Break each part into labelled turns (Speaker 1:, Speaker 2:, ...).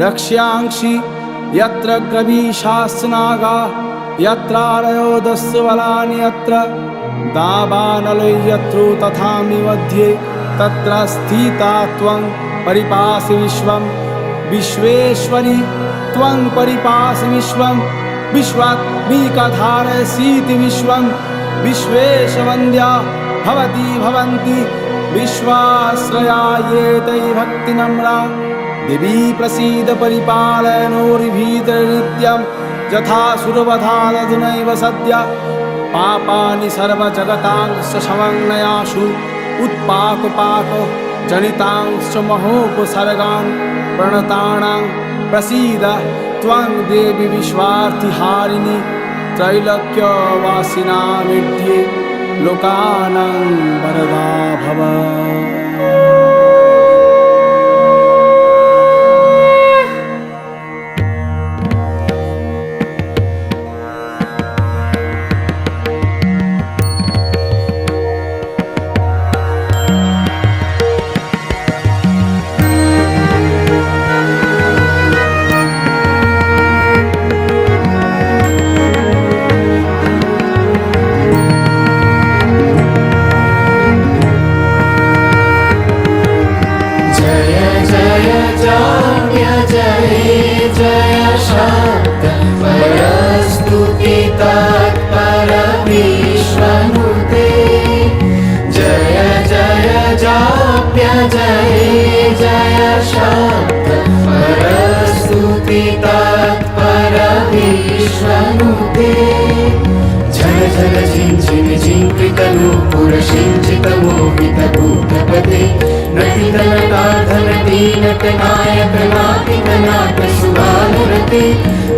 Speaker 1: रक्ष्यांक्षि यत्र गवीशास्नागा यत्रारयो दस्वलानि यत्र दावानलो यत्रो तथामि मध्ये तत्र स्थिता त्वं परिपासि विश्वं विश्वेश्वरी त्वं परिपासि विश्वं विश्वात्मिकधारयसीति विश्वं विश्वेशवन्द्या भवती भवन्ति विश्वाश्रया ये तै भक्तिनम्रा देवी प्रसीद परिपालयनोर्भीतनित्यं यथा सुरवधादधुनैव सद्य पापानि सर्वजगतांश्च समग्नयाशु उत्पाकपाक जनितांश्च महोपसर्गान् प्रणतानां प्रसीद त्वं देवी विश्वार्थिहारिणि त्रैलोक्यवासिनामिध्ये लोकानां वरदा भव।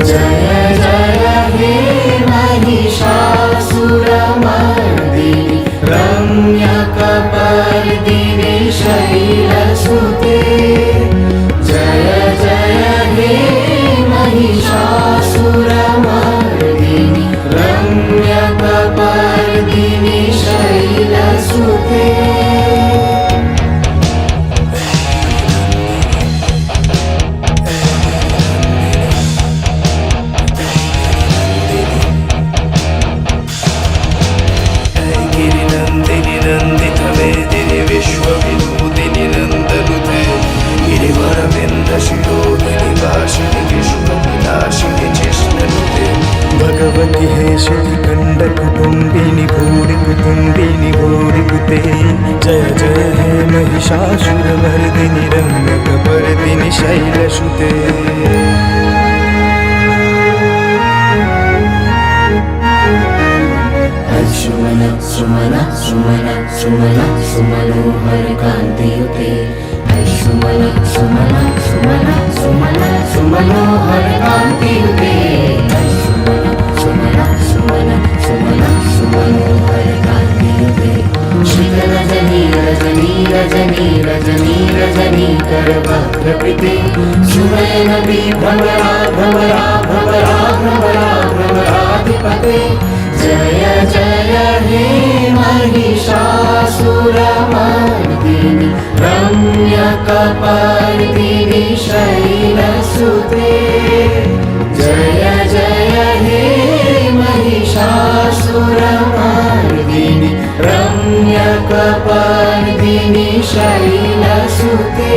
Speaker 2: जय जय हे महिषासुरमर्दिनि रम्यकपर्दिनि शैलसुते जय जय हे महिषासुरमर्दिनि रम्यकपर्दिनि शैलसुते।
Speaker 3: भगवती हे श्रीखंड कुटुंबिनी भूरि कुते जय जय हे महिषासुरमर्दिनि रम्यकपर्दिनि शैलसुते।
Speaker 2: सुमन सुमन सुमन सुमन सुमनोहर कांतियुते सुमन सुमन सुमन सुमन सुमनोहर कांतियुते सुमन सुमन सुमन सुमन सुमनोहर कांतियुते श्रीरजनी रजनी रजनी रजनी रजनी करवक्त्रपिते सुनयन भ्रमरा भ्रमरा भ्रमरा भ्रमरा भ्रमराधिपते जय जय हे महिषासुरमर्दिनि रम्यकपर्दिनि शैलसुते जय जय हे महिषासुरमर्दिनि रम्यकपर्दिनि शैलसुते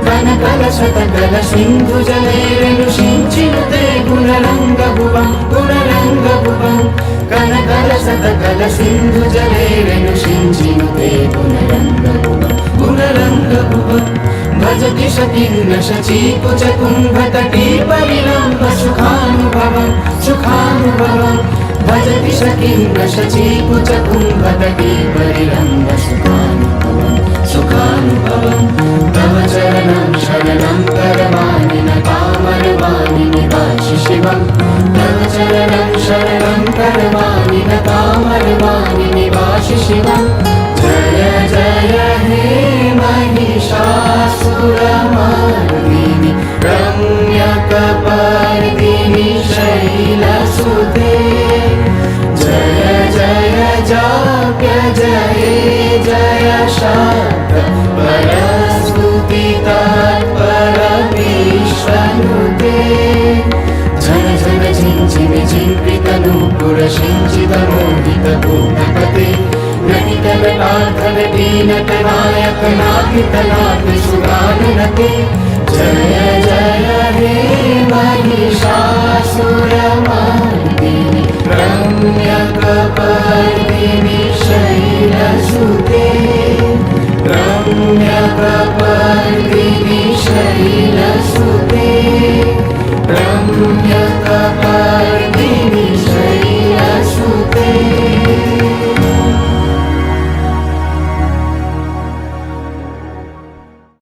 Speaker 2: कनकलशतकल सिन्धुजलैरनुषिञ्चिनुते गुणरङ्गभुवं गुणरङ्गभुवं कनकलशतकल सिन्धुजलैरनुषिञ्चिनुते गुणरङ्गभुवं गुणरङ्गभुवं भजति शकिन्न शचीकुचकुम्भतटी परिलम्ब सुखानुभवं सुखानुभवं भजति शकिन्न शचीकुचकुम्भतटी परिलम्ब सुखानुभवं सुखानुभवं तव चरणं शरणं करवाणि न कामरवाणि निवासि शिवं तव चरणं शरणं करवाणि न कामरवाणि निवासि शिवं जय जय हे महिषासुरमर्दिनि रम्यकपर्दिनि शैलसुते जय जय जाप्य जय जय शाक्त नते नटितलटाधरदीनतनायकनाथितनाथिसुरानुनते जय जय हे महिषासुरमर्दिनी